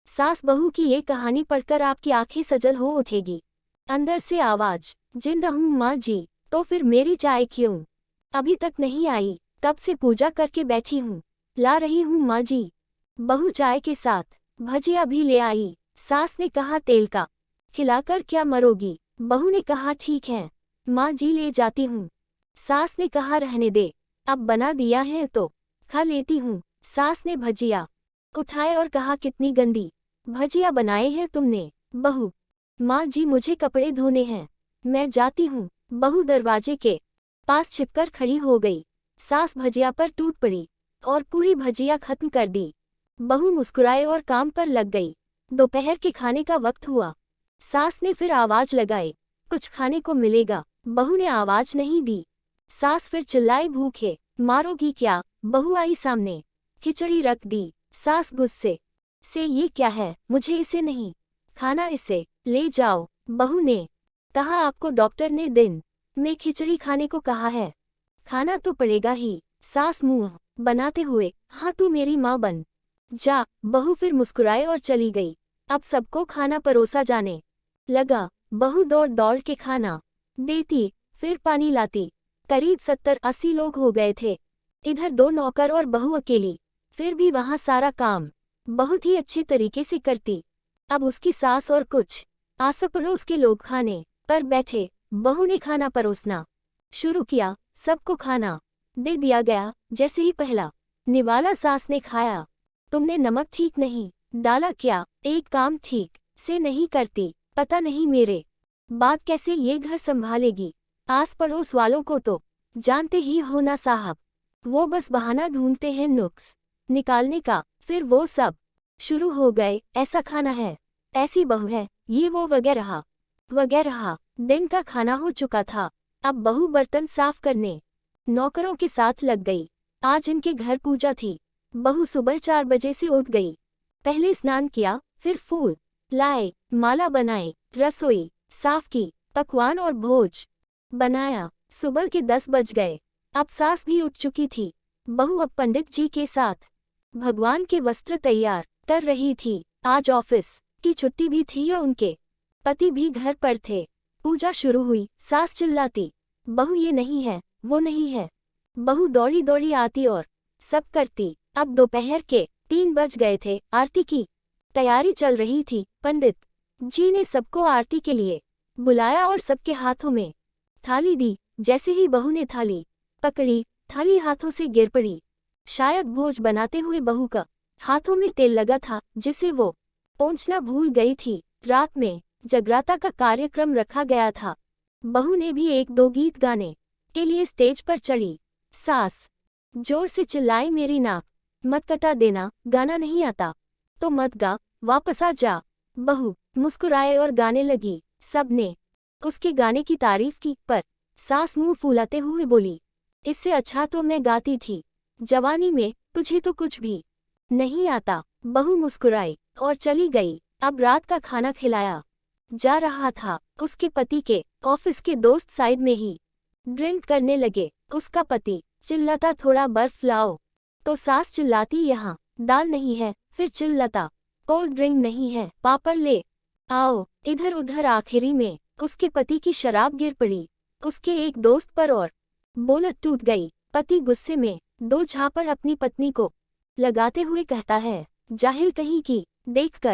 सास बहू की ये कहानी पढ़कर आपकी आंखें सजल हो उठेगी। अंदर से आवाज, जिंदा हूँ माँ जी, तो फिर मेरी चाय क्यों अभी तक नहीं आई? कब से पूजा करके बैठी हूँ, ला रही हूँ माँ जी। बहू चाय के साथ भजिया भी ले आई। सास ने कहा तेल का खिलाकर क्या मरोगी? बहू ने कहा ठीक है माँ जी, ले जाती हूँ। सास ने कहा रहने दे, अब बना दिया है तो खा लेती हूँ। सास ने भजिया उठाए और कहा कितनी गंदी भजिया बनाए हैं तुमने? बहू, माँ जी मुझे कपड़े धोने हैं, मैं जाती हूँ। बहू दरवाजे के पास छिपकर खड़ी हो गई। सास भजिया पर टूट पड़ी और पूरी भजिया खत्म कर दी। बहू मुस्कुराए और काम पर लग गई। दोपहर के खाने का वक्त हुआ। सास ने फिर आवाज लगाई, कुछ खाने को मिलेगा? बहू ने आवाज नहीं दी। सास फिर चिल्लाई, भूखे मारोगी क्या? बहू आई सामने, खिचड़ी रख दी। सास गुस्से से, ये क्या है? मुझे इसे नहीं खाना, इसे ले जाओ। बहू ने कहा आपको डॉक्टर ने दिन में खिचड़ी खाने को कहा है, खाना तो पड़ेगा ही। सास मुंह बनाते हुए, हाँ तू मेरी माँ बन जा। बहू फिर मुस्कुराए और चली गई। अब सबको खाना परोसा जाने लगा। बहू दौड़ दौड़ के खाना देती, फिर पानी लाती। करीब 70-80 लोग हो गए थे। इधर 2 नौकर और बहू अकेली, फिर भी वहाँ सारा काम बहुत ही अच्छे तरीके से करती। अब उसकी सास और कुछ आस पड़ोस के लोग खाने पर बैठे। बहू ने खाना परोसना शुरू किया। सबको खाना दे दिया गया। जैसे ही पहला निवाला सास ने खाया, तुमने नमक ठीक नहीं डाला क्या? एक काम ठीक से नहीं करती, पता नहीं मेरे बाद कैसे ये घर संभालेगी? आस पड़ोस वालों को तो जानते ही हो ना साहब, वो बस बहाना ढूंढते हैं नुक्स निकालने का। फिर वो सब शुरू हो गए, ऐसा खाना है, ऐसी बहू है, ये वो वगैरह वगैरह। दिन का खाना हो चुका था। अब बहू बर्तन साफ करने नौकरों के साथ लग गई। आज इनके घर पूजा थी। बहू सुबह 4 बजे से उठ गई। पहले स्नान किया, फिर फूल लाए, माला बनाए, रसोई साफ की, पकवान और भोज बनाया। सुबह के 10 बज गए। अब सास भी उठ चुकी थी। बहू अब पंडित जी के साथ भगवान के वस्त्र तैयार कर रही थी। आज ऑफिस की छुट्टी भी थी और उनके पति भी घर पर थे। पूजा शुरू हुई। सास चिल्लाती, बहू ये नहीं है, वो नहीं है। बहू दौड़ी दौड़ी आती और सब करती। अब दोपहर के 3 बज गए थे। आरती की तैयारी चल रही थी। पंडित जी ने सबको आरती के लिए बुलाया और सबके हाथों में थाली दी। जैसे ही बहू ने थाली पकड़ी, थाली हाथों से गिर पड़ी। शायद भोज बनाते हुए बहू का हाथों में तेल लगा था, जिसे वो पोंछना भूल गई थी। रात में जगराता का कार्यक्रम रखा गया था। बहू ने भी 1-2 गीत गाने के लिए स्टेज पर चढ़ी। सास जोर से चिल्लाई, मेरी नाक मत कटा देना, गाना नहीं आता तो मत गा, वापस आ जा। बहू मुस्कुराए और गाने लगी। सबने उसके गाने की तारीफ की, पर सास मुंह फुलाते हुए बोली, इससे अच्छा तो मैं गाती थी जवानी में, तुझे तो कुछ भी नहीं आता। बहू मुस्कुराई और चली गई। अब रात का खाना खिलाया जा रहा था। उसके पति के ऑफिस के दोस्त साइड में ही ड्रिंक करने लगे। उसका पति चिल्लाता, थोड़ा बर्फ लाओ, तो सास चिल्लाती, यहाँ दाल नहीं है। फिर चिल्लाता, कोल्ड ड्रिंक नहीं है, पापड़ ले आओ। इधर उधर आखिरी में उसके पति की शराब गिर पड़ी उसके एक दोस्त पर और बोलत टूट गई। पति गुस्से में 2 झापड़ अपनी पत्नी को लगाते हुए कहता है, जाहिल कहीं की, देखकर